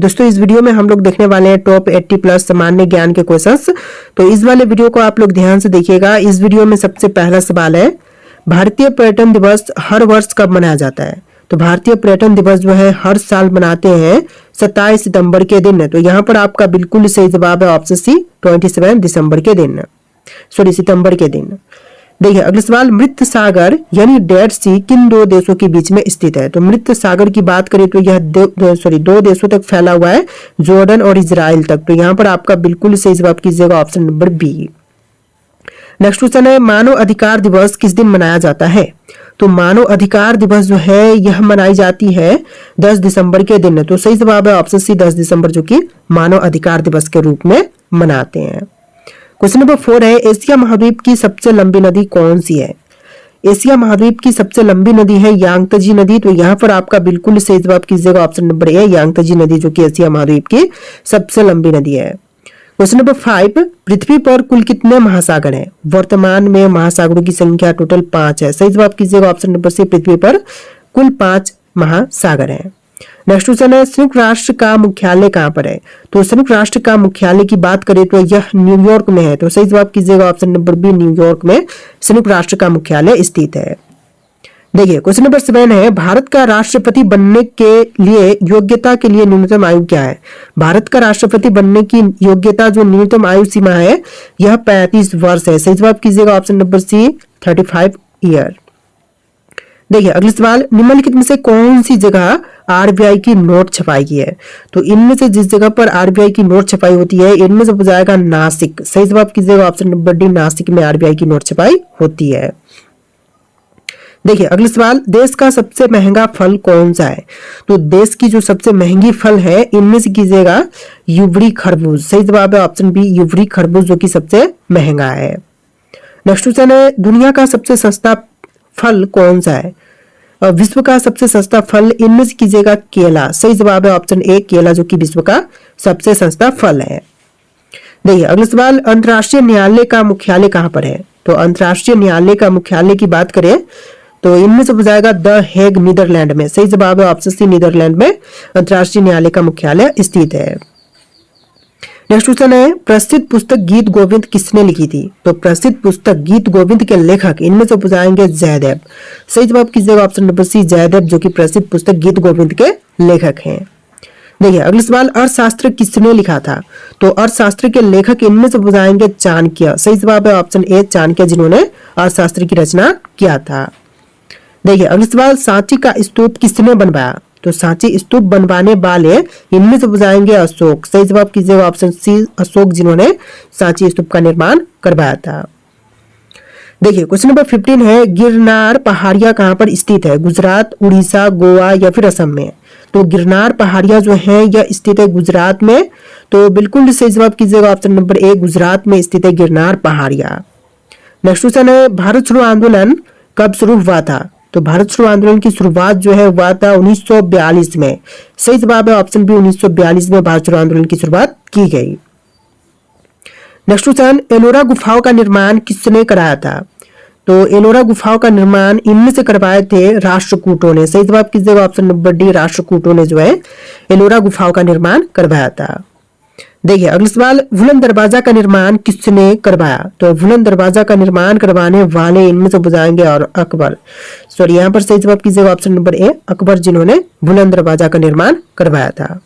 दोस्तों इस वीडियो में हम लोग देखने वाले हैं टॉप 80 प्लस सामान्य ज्ञान के क्वेश्चंस। तो इस वाले वीडियो को आप लोग ध्यान से देखिएगा। इस वीडियो में सबसे पहला सवाल है, भारतीय पर्यटन दिवस हर वर्ष कब मनाया जाता है? तो भारतीय पर्यटन दिवस जो है हर साल मनाते हैं 27 सितंबर के दिन। तो यहाँ पर आपका बिल्कुल सही जवाब है ऑप्शन सी, 27 दिसंबर के दिन, सितंबर के दिन। देखिए अगला सवाल, मृत सागर यानी डेड सी किन दो देशों के बीच में स्थित है? तो मृत सागर की बात करें तो यह दो देशों तक फैला हुआ है, जॉर्डन और इजराइल तक। तो यहाँ पर आपका बिल्कुल सही जवाब कीजिएगा option number B. Next question है, मानव अधिकार दिवस किस दिन मनाया जाता है? तो मानव अधिकार दिवस जो है यह मनाई जाती है 10 दिसंबर के दिन। तो सही जवाब है ऑप्शन सी, 10 दिसंबर, जो कि मानव अधिकार दिवस के रूप में मनाते हैं। क्वेश्चन नंबर 4 है, एशिया महाद्वीप की सबसे लंबी नदी कौन सी है? एशिया महाद्वीप की सबसे लंबी नदी है यांगत्जे नदी। तो यहाँ पर आपका बिल्कुल सही जवाब कीजिएगा ऑप्शन नंबर ए, यांगत्जे नदी, जो कि एशिया महाद्वीप की सबसे लंबी नदी है। क्वेश्चन नंबर 5, पृथ्वी पर कुल कितने महासागर हैं? वर्तमान में महासागरों की संख्या टोटल 5 है। सही जवाब कीजिएगा ऑप्शन नंबर सी, पृथ्वी पर कुल 5 महासागर हैं। नेक्स्ट क्वेश्चन है, संयुक्त राष्ट्र का मुख्यालय कहाँ पर है? तो संयुक्त राष्ट्र का मुख्यालय की बात करें तो यह न्यूयॉर्क में है। तो सही जवाब कीजिएगा ऑप्शन नंबर बी, न्यूयॉर्क में संयुक्त राष्ट्र का मुख्यालय स्थित है। देखिए क्वेश्चन नंबर 7 है, भारत का राष्ट्रपति बनने के लिए योग्यता के लिए न्यूनतम आयु क्या है? भारत का राष्ट्रपति बनने की योग्यता जो न्यूनतम आयु सीमा है यह 35 वर्ष है। सही जवाब कीजिएगा ऑप्शन नंबर सी, 35 ईयर। देखिए अगला सवाल, निम्नलिखित में से कौन सी जगह आरबीआई की नोट छपाई की है? तो इनमें से जिस जगह पर आरबीआई की नोट छपाई होती है इनमें से हो जाएगा नासिक। सही जवाब कीजिएगा ऑप्शन नंबर डी, नासिक में आरबीआई की नोट छपाई होती है। देखिए अगला सवाल, देश का सबसे महंगा फल कौन सा है? तो देश की जो सबसे महंगी फल है इनमें से कीजिएगा युवरी खरबूज। सही जवाब है ऑप्शन बी, युवरी खरबूज, जो कि सबसे महंगा है। नेक्स्ट क्वेश्चन है, दुनिया का सबसे सस्ता फल कौन सा है? विश्व का सबसे सस्ता फल इनमें से कीजिएगा केला। सही जवाब है ऑप्शन ए, केला, जो कि विश्व का सबसे सस्ता फल है। देखिए अगला सवाल, अंतर्राष्ट्रीय न्यायालय का मुख्यालय कहाँ पर है? तो अंतर्राष्ट्रीय न्यायालय का मुख्यालय की बात करें तो इनमें से हो जाएगा द हेग, नीदरलैंड में। सही जवाब है ऑप्शन सी, नीदरलैंड में अंतर्राष्ट्रीय न्यायालय का मुख्यालय स्थित है। नेक्स्ट क्वेश्चन है, प्रसिद्ध पुस्तक गीत गोविंद किसने लिखी थी? तो प्रसिद्ध पुस्तक गीत गोविंद के लेखक इनमें से बुझाएंगे जयदेव। सही जवाब कीजिएगा ऑप्शन नंबर सी, जयदेव, जो कि प्रसिद्ध पुस्तक गीत गोविंद के लेखक हैं। देखिए अगला सवाल, अर्थशास्त्र किसने लिखा था? तो अर्थशास्त्र के लेखक इनमें से बुझाएंगे चाणक्य। सही जवाब है ऑप्शन ए, चाणक्य, जिन्होंने अर्थशास्त्र की रचना किया था। देखिए अगला सवाल, सांची का स्तूप किसने बनवाया? तो सांची स्तूप बनवाने वाले इनमें से बुझाएंगे अशोक। सही जवाब कीजिएगा ऑप्शन सी, अशोक, जिन्होंने सांची स्तूप का निर्माण करवाया था। देखिए क्वेश्चन नंबर 15 है, गिरनार पहाड़ियां कहां पर स्थित है? गुजरात, उड़ीसा, गोवा या फिर असम में? तो गिरनार पहाड़ियां जो है यह स्थित है गुजरात में। तो बिल्कुल सही जवाब कीजिएगा ऑप्शन नंबर ए, गुजरात में स्थित है गिरनार पहाड़ियां। नेक्स्ट क्वेश्चन है, भारत छोड़ो आंदोलन कब शुरू हुआ था? तो भारत छोड़ो आंदोलन की शुरुआत जो है हुआ था 1942 में। सही जवाब है ऑप्शन बी, 1942 में भारत छोड़ो आंदोलन की शुरुआत की गई। नेक्स्ट क्वेश्चन, एलोरा गुफाओं का निर्माण किसने कराया था? तो एलोरा गुफाओं का निर्माण इनमें से करवाए थे राष्ट्रकूटों ने। सही जवाब कीजिएगा ऑप्शन नंबर डी, राष्ट्रकूटों ने जो है एलोरा गुफाओं का निर्माण करवाया था। देखिए अगला सवाल, बुलंद दरवाजा का निर्माण किसने करवाया? तो बुलंद दरवाजा का निर्माण करवाने वाले इनमें से बुझाएंगे और अकबर। सॉरी, यहाँ पर सही जवाब कीजिएगा ऑप्शन नंबर ए, अकबर, जिन्होंने बुलंद दरवाजा का निर्माण करवाया था।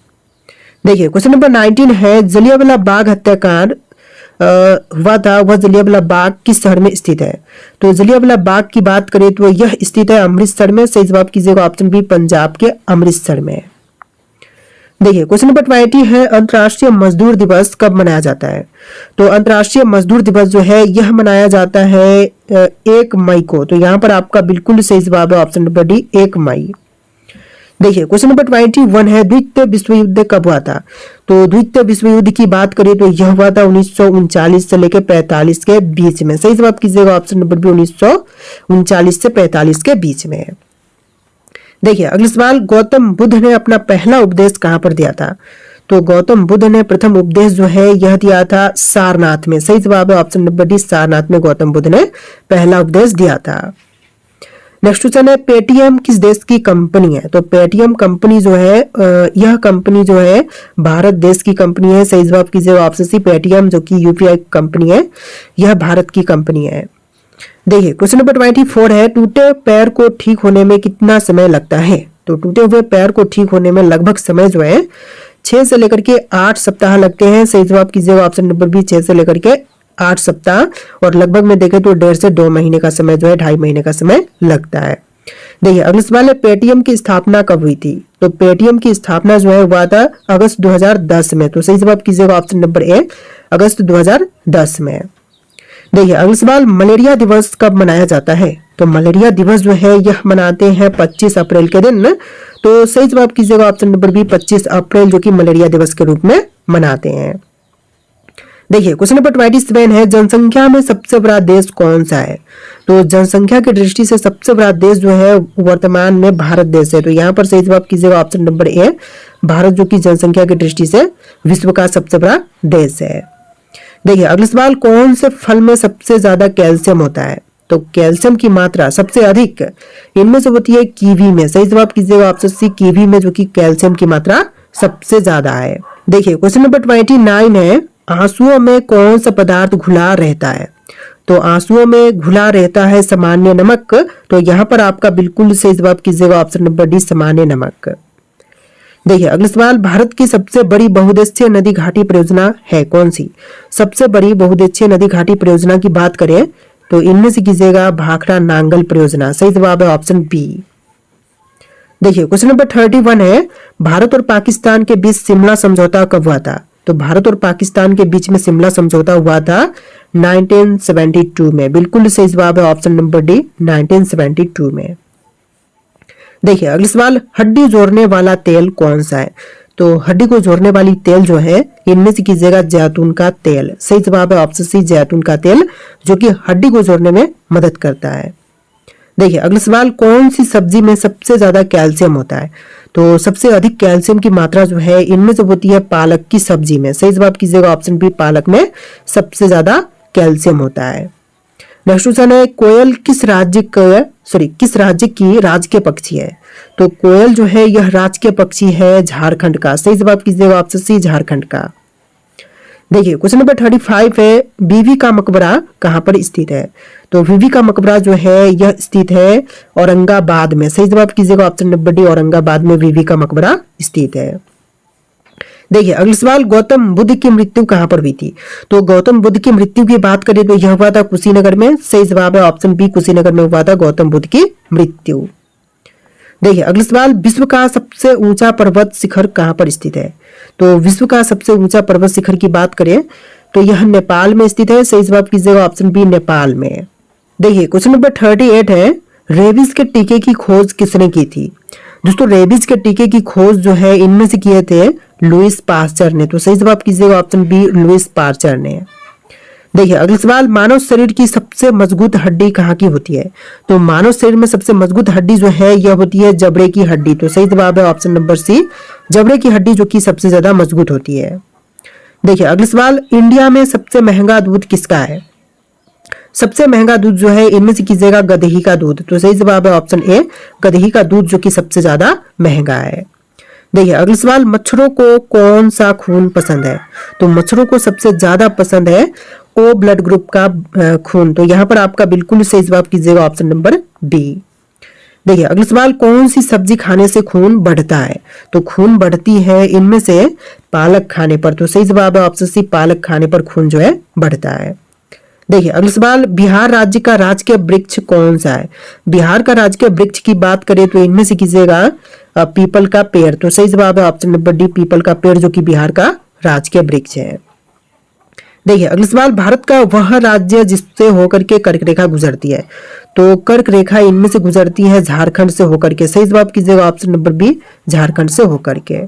देखिए क्वेश्चन नंबर 19 है, जलियांवाला बाग हत्याकांड हुआ था, वह जलियांवाला बाग किस शहर में स्थित है? तो जलियांवाला बाग की बात करें तो यह स्थित है अमृतसर में। सही जवाब कीजिएगा ऑप्शन बी, पंजाब के अमृतसर में। देखिए क्वेश्चन नंबर 20 है, अंतर्राष्ट्रीय मजदूर दिवस कब मनाया जाता है? तो अंतर्राष्ट्रीय मजदूर दिवस जो है यह मनाया जाता है 1 मई को। तो यहाँ पर आपका बिल्कुल सही जवाब है ऑप्शन नंबर डी, 1 मई। देखिए क्वेश्चन नंबर 21 है, द्वितीय विश्व युद्ध कब हुआ था? तो द्वितीय विश्व युद्ध की बात करें तो यह हुआ था 1939 से लेकर 45 के बीच में। सही जवाब कीजिएगा ऑप्शन नंबर बी, 1939 से 45 के बीच में। देखिए अगला सवाल, गौतम बुद्ध ने अपना पहला उपदेश कहां पर दिया था? तो गौतम बुद्ध ने प्रथम उपदेश जो है यह दिया था सारनाथ में। सही जवाब है ऑप्शन नंबर डी, सारनाथ में गौतम बुद्ध ने पहला उपदेश दिया था। नेक्स्ट क्वेश्चन है पेटीएम किस देश की कंपनी है? तो पेटीएम कंपनी जो है यह कंपनी जो है भारत देश की कंपनी है। सही जवाब कीजिएगा ऑप्शन सी पेटीएम जो कि यूपीआई कंपनी है, यह भारत की कंपनी है। देखिए क्वेश्चन नंबर 24 है टूटे पैर को ठीक होने में कितना समय लगता है? तो टूटे हुए पैर को ठीक होने में लगभग समय जो है 6 से लेकर के 8 सप्ताह लगते हैं। सही जवाब कीजिएगा ऑप्शन नंबर बी 6 से लेकर के 8 सप्ताह, और लगभग में देखें तो 1.5 से 2 महीने का समय जो है 2.5 महीने का समय लगता है। देखिए अगला सवाल है पेटीएम की स्थापना कब हुई थी? तो पेटीएम की स्थापना जो है हुआ था अगस्त 2010 में। तो सही जवाब कीजिएगा ऑप्शन नंबर ए अगस्त 2010 में। देखिए अगला सवाल मलेरिया दिवस कब मनाया जाता है? तो मलेरिया दिवस जो है यह मनाते हैं 25 अप्रैल के दिन। तो सही जवाब कीजिएगा ऑप्शन नंबर बी 25 अप्रैल जो कि मलेरिया दिवस के रूप में मनाते हैं। देखिए क्वेश्चन नंबर 27 है जनसंख्या में सबसे बड़ा देश कौन सा है? तो जनसंख्या की दृष्टि से सबसे बड़ा देश जो है वर्तमान में भारत देश है। तो यहाँ पर सही जवाब कीजिएगा ऑप्शन नंबर ए भारत जो कि जनसंख्या की दृष्टि से विश्व का सबसे बड़ा देश है। देखिए अगला सवाल कौन से फल में सबसे ज्यादा कैल्शियम होता है? तो कैल्शियम की मात्रा सबसे अधिक इनमें से होती है कीवी में। सही जवाब कीजिएगा ऑप्शन सी कीवी में जो कि कैल्शियम की मात्रा सबसे ज्यादा है। देखिए क्वेश्चन नंबर 29 है आंसुओं में कौन सा पदार्थ घुला रहता है? तो आंसुओं में घुला रहता है सामान्य नमक। तो यहाँ पर आपका बिल्कुल सही जवाब कीजिएगा ऑप्शन नंबर डी सामान्य नमक। देखिए अगला सवाल भारत की सबसे बड़ी बहुउद्देशीय नदी घाटी परियोजना है कौन सी? सबसे बड़ी बहुउद्देशीय नदी घाटी परियोजना की बात करें तो इनमें से कीजिएगा भाखड़ा नांगल परियोजना। सही जवाब है ऑप्शन बी। देखिए क्वेश्चन नंबर 31 है भारत और पाकिस्तान के बीच शिमला समझौता कब हुआ था? तो भारत और पाकिस्तान के बीच में शिमला समझौता हुआ था 1972 में। बिल्कुल सही जवाब है ऑप्शन नंबर डी 1972 में। देखिए अगला सवाल हड्डी जोड़ने वाला तेल कौन सा है? तो हड्डी को जोड़ने वाली तेल जो है इनमें से कीजिएगा जैतून का तेल। सही जवाब है ऑप्शन सी जैतून का तेल जो कि हड्डी को जोड़ने में मदद करता है। देखिए अगला सवाल कौन सी सब्जी में सबसे ज्यादा कैल्शियम होता है? तो सबसे अधिक कैल्शियम की मात्रा जो है इनमें से होती है पालक की सब्जी में। सही जवाब कीजिएगा ऑप्शन बी पालक में सबसे ज्यादा कैल्शियम होता है। नेक्स्ट क्वेश्चन है कोयल किस राज्य की राजकीय पक्षी है? तो कोयल जो है यह राजकीय पक्षी है झारखंड का। सही जवाब कीजिएगा ऑप्शन सी झारखंड का। देखिए क्वेश्चन नंबर 35 है बीवी का मकबरा कहाँ पर स्थित है? तो बीवी का मकबरा जो है यह स्थित है औरंगाबाद में। सही जवाब कीजिएगा ऑप्शन नंबर डी औरंगाबाद में बीवी का मकबरा स्थित है। देखिए अगला सवाल गौतम बुद्ध की मृत्यु कहाँ पर हुई थी? तो गौतम बुद्ध की मृत्यु की बात करें तो यह हुआ था कुशीनगर में। सही जवाब है ऑप्शन बी कुशीनगर में हुआ था गौतम बुद्ध की मृत्यु। देखिए अगला सवाल विश्व का सबसे ऊंचा पर्वत शिखर कहाँ पर स्थित है? तो विश्व का सबसे ऊंचा पर्वत शिखर की बात करें तो यह नेपाल में स्थित है। सही जवाब कीजिएगा ऑप्शन बी नेपाल में। देखिए क्वेश्चन नंबर 38 है रेबीज के टीके की खोज किसने की थी? दोस्तों रेबीज के टीके की खोज जो है इनमें से किए थे लुईस पास्चर ने। तो सही जवाब कीजिएगा ऑप्शन बी लुईस पास्चर ने। देखिए अगला सवाल मानव शरीर की सबसे मजबूत हड्डी कहाँ की होती है? तो मानव शरीर में सबसे मजबूत हड्डी जो है यह होती है जबड़े की हड्डी। तो सही जवाब है ऑप्शन नंबर सी जबड़े की हड्डी जो कि सबसे ज्यादा मजबूत होती है। देखिए अगला सवाल इंडिया में सबसे महंगा दूध किसका है? सबसे महंगा दूध जो है इनमें से कीजिएगा गदही का दूध। तो सही जवाब है ऑप्शन ए गदही का दूध जो कि सबसे ज्यादा महंगा है। देखिए अगला सवाल मच्छरों को कौन सा खून पसंद है? तो मच्छरों को सबसे ज्यादा पसंद है ओ ब्लड ग्रुप का खून। तो यहाँ पर आपका बिल्कुल सही जवाब कीजिएगा ऑप्शन नंबर बी। देखिए अगला सवाल कौन सी सब्जी खाने से खून बढ़ता है? तो खून बढ़ती है इनमें से पालक खाने पर। तो सही जवाब है ऑप्शन सी पालक खाने पर खून जो है बढ़ता है। देखिए अगला सवाल बिहार राज्य का राजकीय वृक्ष कौन सा है? बिहार का राजकीय वृक्ष की बात करें तो इनमें से कीजिएगा पीपल का पेड़। तो सही जवाब है ऑप्शन नंबर डी पीपल का पेड़ जो कि बिहार का राजकीय वृक्ष है। देखिए अगला सवाल भारत का वह राज्य जिससे होकर के कर्क रेखा गुजरती है? तो कर्क रेखा इनमें से गुजरती है झारखंड से होकर के। सही जवाब कीजिएगा ऑप्शन नंबर बी झारखंड से होकर के।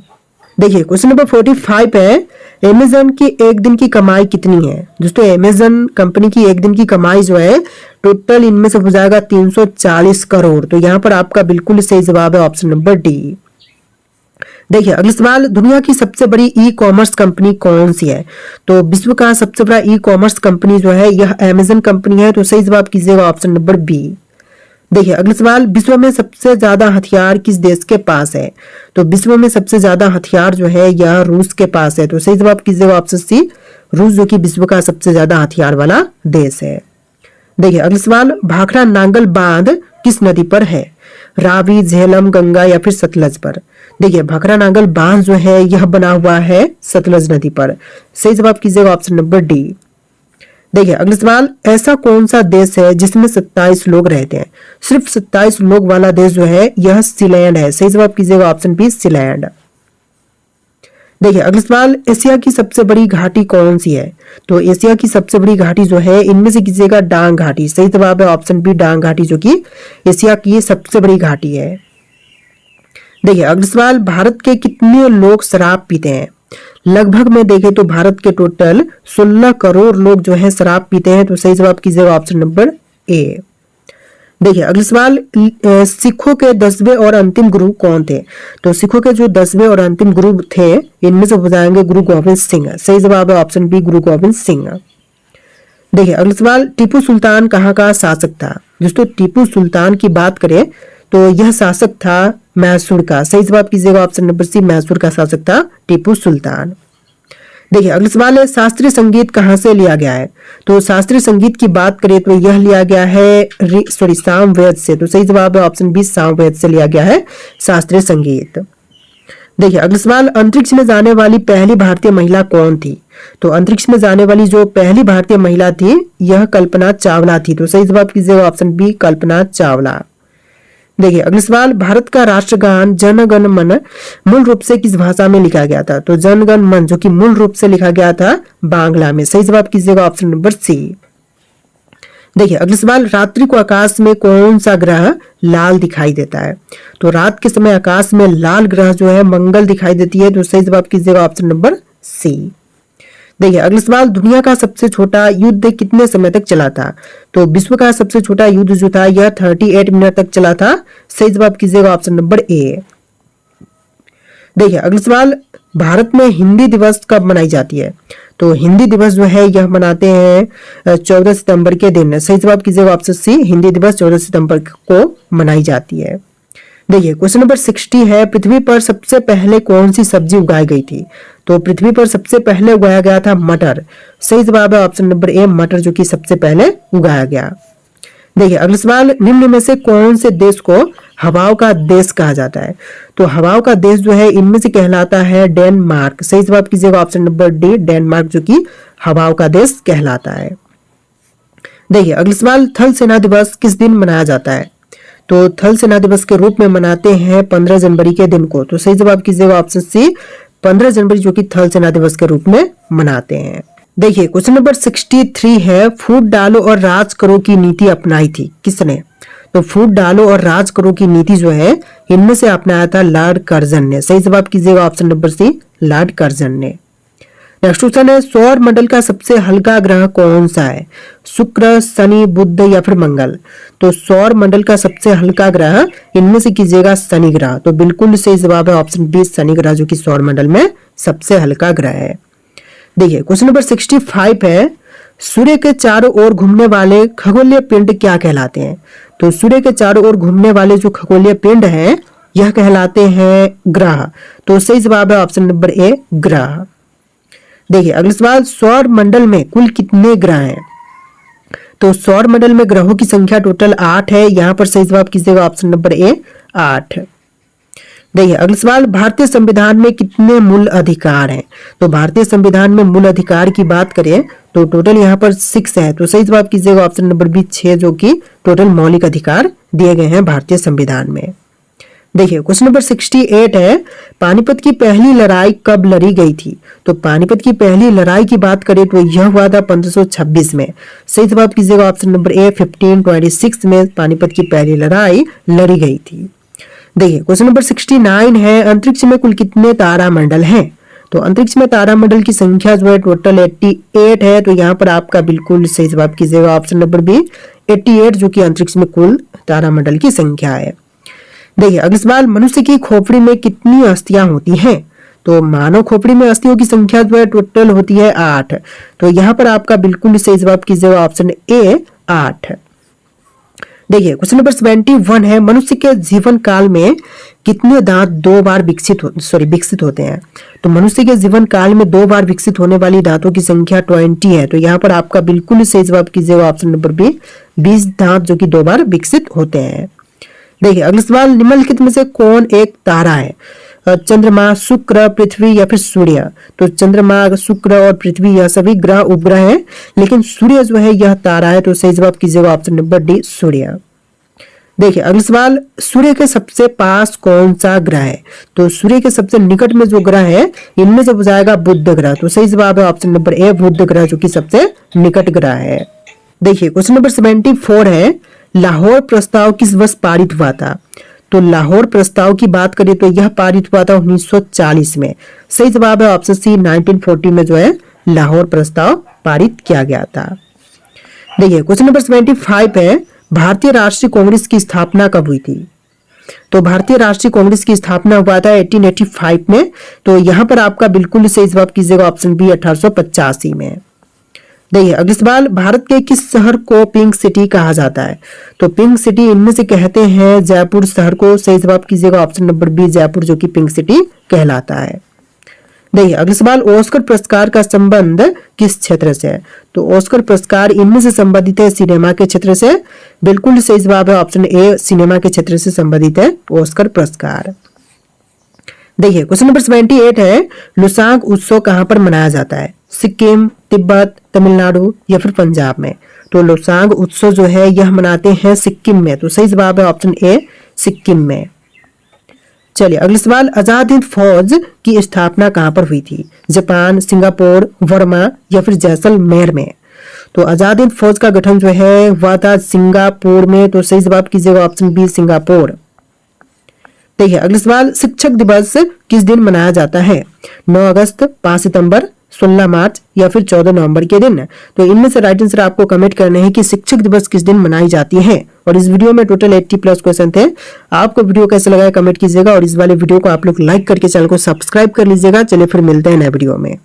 देखिए क्वेश्चन नंबर 45 है अमेज़न की एक दिन की कमाई कितनी है? दोस्तों अमेज़न कंपनी की एक दिन की कमाई जो है टोटल इनमें से हो जाएगा 340 करोड़। तो यहाँ पर आपका बिल्कुल सही जवाब है ऑप्शन नंबर डी। देखिए अगला सवाल दुनिया की सबसे बड़ी ई कॉमर्स कंपनी कौन सी है? तो विश्व का सबसे बड़ा ई कॉमर्स कंपनी जो है यह अमेज़न कंपनी है। तो सही जवाब कीजिएगा ऑप्शन नंबर बी। देखिए अगला सवाल, विश्व में सबसे ज्यादा हथियार किस देश के पास है? तो विश्व में सबसे ज्यादा हथियार जो है यह रूस के पास है। तो सही जवाब कीजिएगा ऑप्शन सी, रूस, जो कि विश्व का सबसे ज्यादा हथियार वाला देश है। देखिए अगला सवाल, भाखड़ा नांगल बांध किस नदी पर है? रावी, झेलम, गंगा या फिर सतलज पर? देखिए भाखड़ा नांगल बांध जो है यह बना हुआ है सतलज नदी पर। सही जवाब कीजिएगा ऑप्शन नंबर डी। देखिए अगला सवाल, ऐसा कौन सा देश है जिसमें 27 लोग रहते हैं? सिर्फ 27 लोग वाला देश जो है यह सीलैंड है। सही जवाब कीजिएगा ऑप्शन बी, सीलैंड। देखिए अगला सवाल, एशिया की सबसे बड़ी घाटी कौन सी है? तो एशिया की सबसे बड़ी घाटी जो है इनमें से कीजिएगा डांग घाटी। सही जवाब है ऑप्शन बी, डांग घाटी, जो कि एशिया की सबसे बड़ी घाटी है। देखिए अगला सवाल, भारत के कितने लोग शराब पीते हैं? लगभग में देखें तो भारत के टोटल 16 करोड़ लोग जो है शराब पीते हैं। तो सही जवाब कीजिएगा ऑप्शन नंबर ए। देखिए अगला सवाल, सिखों के 10वें और अंतिम गुरु कौन थे? तो सिखों के जो 10वें और अंतिम गुरु थे इनमें से हो जाएंगे गुरु गोविंद सिंह। सही जवाब है ऑप्शन बी, गुरु गोविंद सिंह। देखिए अगला सवाल, टीपू सुल्तान कहाँ का शासक था? दोस्तों टीपू सुल्तान की बात करें तो यह शासक था मैसूर का। सही जवाब कीजिएगा ऑप्शन नंबर सी, मैसूर का शासक था टीपू सुल्तान। देखिए अगला सवाल है, शास्त्रीय संगीत कहाँ से लिया गया है? तो शास्त्रीय संगीत की बात करें तो यह लिया गया है सामवेद से। तो सही जवाब है ऑप्शन बी, सामवेद से लिया गया है शास्त्रीय संगीत। देखिए अगला सवाल, अंतरिक्ष में जाने वाली पहली भारतीय महिला कौन थी? तो अंतरिक्ष में जाने वाली जो पहली भारतीय महिला थी यह कल्पना चावला थी। तो सही जवाब कीजिएगा ऑप्शन बी, कल्पना चावला। देखिए अगला सवाल, भारत का राष्ट्रगान जन गण मन मूल रूप से किस भाषा में लिखा गया था? तो जन गण मन जो कि मूल रूप से लिखा गया था बांग्ला में। सही जवाब कीजिएगा ऑप्शन नंबर सी। देखिए अगला सवाल, रात्रि को आकाश में कौन सा ग्रह लाल दिखाई देता है? तो रात के समय आकाश में लाल ग्रह जो है मंगल दिखाई देती है। तो सही जवाब कीजिएगा ऑप्शन नंबर सी। देखिए अगला सवाल, दुनिया का सबसे छोटा युद्ध कितने समय तक चला था? तो विश्व का सबसे छोटा युद्ध जो था यह 38 मिनट तक चला था। सही जवाब कीजिएगा ऑप्शन नंबर ए। देखिए अगला सवाल, भारत में हिंदी दिवस कब मनाई जाती है? तो हिंदी दिवस जो है यह मनाते हैं 14 सितंबर के दिन। सही जवाब कीजिएगा ऑप्शन सी, हिंदी दिवस 14 सितंबर को मनाई जाती है। देखिए क्वेश्चन नंबर 60 है, पृथ्वी पर सबसे पहले कौन सी सब्जी उगाई गई थी? तो पृथ्वी पर सबसे पहले उगाया गया था मटर। सही जवाब है ऑप्शन नंबर ए, मटर, जो कि सबसे पहले उगाया गया। देखिए अगला सवाल, निम्न में से कौन से देश को हवाओं का देश कहा जाता है? तो हवाओं का देश जो है इनमें से कहलाता है डेनमार्क। सही जवाब कीजिएगा ऑप्शन नंबर डी, डेनमार्क, जो कि हवाओं का देश कहलाता है। देखिए अगला सवाल, थल सेना दिवस किस दिन मनाया जाता है? तो थल सेना दिवस के रूप में मनाते हैं 15 जनवरी के दिन को। तो सही जवाब कीजिएगा ऑप्शन सी, 15 जनवरी, जो कि थल सेना दिवस के रूप में मनाते हैं। देखिए क्वेश्चन नंबर 63 है, फूट डालो और राज करो की नीति अपनाई थी किसने? तो फूट डालो और राज करो की नीति जो है इनमें से अपनाया था लॉर्ड कर्जन ने। सही जवाब कीजिएगा option number C, Lord Curzon ने। नेक्स्ट क्वेश्चन है, सौर मंडल का सबसे हल्का ग्रह कौन सा है? शुक्र, शनि, बुध या फिर मंगल? तो सौर मंडल का सबसे हल्का ग्रह इनमें से कीजिएगा शनि ग्रह। तो बिल्कुल सही जवाब है ऑप्शन बी, शनि ग्रह, जो कि सौर मंडल में सबसे हल्का ग्रह है। देखिए क्वेश्चन नंबर 65 है, सूर्य के चारों ओर घूमने वाले खगोलीय पिंड क्या कहलाते हैं? तो सूर्य के चारों ओर घूमने वाले जो खगोलीय पिंड हैं यह कहलाते हैं ग्रह। तो सही जवाब है ऑप्शन नंबर ए, ग्रह। देखिए अगला सवाल, सौर मंडल में कुल कितने ग्रह हैं? तो सौर मंडल में ग्रहों की संख्या टोटल 8 है। यहाँ पर सही जवाब कीजिएगा ऑप्शन नंबर ए, 8। देखिए अगला सवाल, भारतीय संविधान में कितने मूल अधिकार हैं? तो भारतीय संविधान में मूल अधिकार की बात करें तो टोटल यहाँ पर 6 है। तो सही जवाब कीजिएगा ऑप्शन नंबर बी, 6, जो कि टोटल मौलिक अधिकार दिए गए हैं भारतीय संविधान में। देखिए क्वेश्चन नंबर 68 है, पानीपत की पहली लड़ाई कब लड़ी गई थी? तो पानीपत की पहली लड़ाई की बात करें तो यह हुआ था 1526 में। सही जवाब कीजिएगा ऑप्शन नंबर ए, 1526 में पानीपत की पहली लड़ाई लड़ी गई थी। देखिए क्वेश्चन नंबर 69 है, अंतरिक्ष में कुल कितने तारामंडल हैं? तो अंतरिक्ष में तारामंडल की संख्या जो है टोटल 88 है। तो यहाँ पर आपका बिल्कुल सही जवाब कीजिएगा ऑप्शन नंबर बी, 88, जो कि अंतरिक्ष में कुल तारामंडल की संख्या है। देखिए अगला सवाल, मनुष्य की खोपड़ी में कितनी अस्थियां होती हैं? तो मानव खोपड़ी में अस्थियों की संख्या जो है टोटल होती है 8। तो यहाँ पर आपका बिल्कुल सही जवाब कीजिएगा ऑप्शन ए, 8। देखिए क्वेश्चन नंबर 71 है, मनुष्य के जीवन काल में कितने दांत 2 बार विकसित होते हैं। तो मनुष्य के जीवन काल में 2 बार विकसित होने वाली दांतों की संख्या 20 है। तो यहाँ पर आपका बिल्कुल सही जवाब कीजिएगा ऑप्शन नंबर बी, 20 दांत जो कि 2 बार विकसित होते हैं। देखिए अगला सवाल, निम्नलिखित में से कौन एक तारा है। चंद्रमा, शुक्र, पृथ्वी या फिर सूर्य। तो चंद्रमा, शुक्र और पृथ्वी यह सभी ग्रह उपग्रह हैं, लेकिन सूर्य जो है यह तारा है। तो सही जवाब कीजिएगा ऑप्शन नंबर डी, सूर्य। देखिए अगला सवाल, सूर्य के सबसे पास कौन सा ग्रह है। तो सूर्य के सबसे निकट में जो ग्रह है इनमें से हो जाएगा बुध ग्रह। तो सही जवाब है ऑप्शन नंबर ए, बुध ग्रह जो कि सबसे निकट ग्रह है। देखिए क्वेश्चन नंबर 74 है, लाहौर प्रस्ताव किस वर्ष पारित हुआ था। तो लाहौर प्रस्ताव की बात करें तो यह पारित हुआ था 1940 में। सही जवाब है ऑप्शन सी, 1940 में जो है लाहौर प्रस्ताव पारित किया गया था। देखिए क्वेश्चन नंबर 75 है, भारतीय राष्ट्रीय कांग्रेस की स्थापना कब हुई थी। तो भारतीय राष्ट्रीय कांग्रेस की स्थापना हुआ था 1885 में। तो यहां पर आपका बिल्कुल सही जवाब कीजिएगा ऑप्शन बी, 1885 में। देखिए अगला सवाल, भारत के किस शहर को पिंक सिटी कहा जाता है। तो पिंक सिटी इनमें से कहते हैं जयपुर शहर को। सही जवाब कीजिएगा ऑप्शन नंबर बी, जयपुर जो कि पिंक सिटी कहलाता है। देखिए अगला सवाल, ऑस्कर पुरस्कार का संबंध किस क्षेत्र से है। तो ऑस्कर पुरस्कार इनमें से संबंधित है सिनेमा के क्षेत्र से। बिल्कुल सही जवाब है ऑप्शन ए, सिनेमा के क्षेत्र से संबंधित है ऑस्कर पुरस्कार। देखिए क्वेश्चन नंबर 78 है, लोसांग उत्सव कहां पर मनाया जाता है। सिक्किम, तिब्बत, तमिलनाडु या फिर पंजाब में। तो लोसांग उत्सव जो है यह मनाते हैं सिक्किम में। तो सही जवाब है ऑप्शन ए, सिक्किम में। चलिए अगला सवाल, आजाद हिंद फौज की स्थापना कहां पर हुई थी। जापान, सिंगापुर, वर्मा या फिर जैसलमेर में। तो आजाद हिंद फौज का गठन जो है हुआ था सिंगापुर में। तो सही जवाब कीजिएगा ऑप्शन बी, सिंगापुर। देखिए अगला सवाल, शिक्षक दिवस किस दिन मनाया जाता है। 9 अगस्त, 5 सितंबर, 16 मार्च या फिर 14 नवंबर के दिन। तो इनमें से राइट आंसर आपको कमेंट करने हैं कि शिक्षक दिवस किस दिन मनाई जाती है। और इस वीडियो में टोटल 80+ क्वेश्चन थे। आपको वीडियो कैसा लगा कमेंट कीजिएगा, और इस वाले वीडियो को आप लोग लाइक करके चैनल को सब्सक्राइब कर लीजिएगा। चलिए फिर मिलते हैं नए वीडियो में।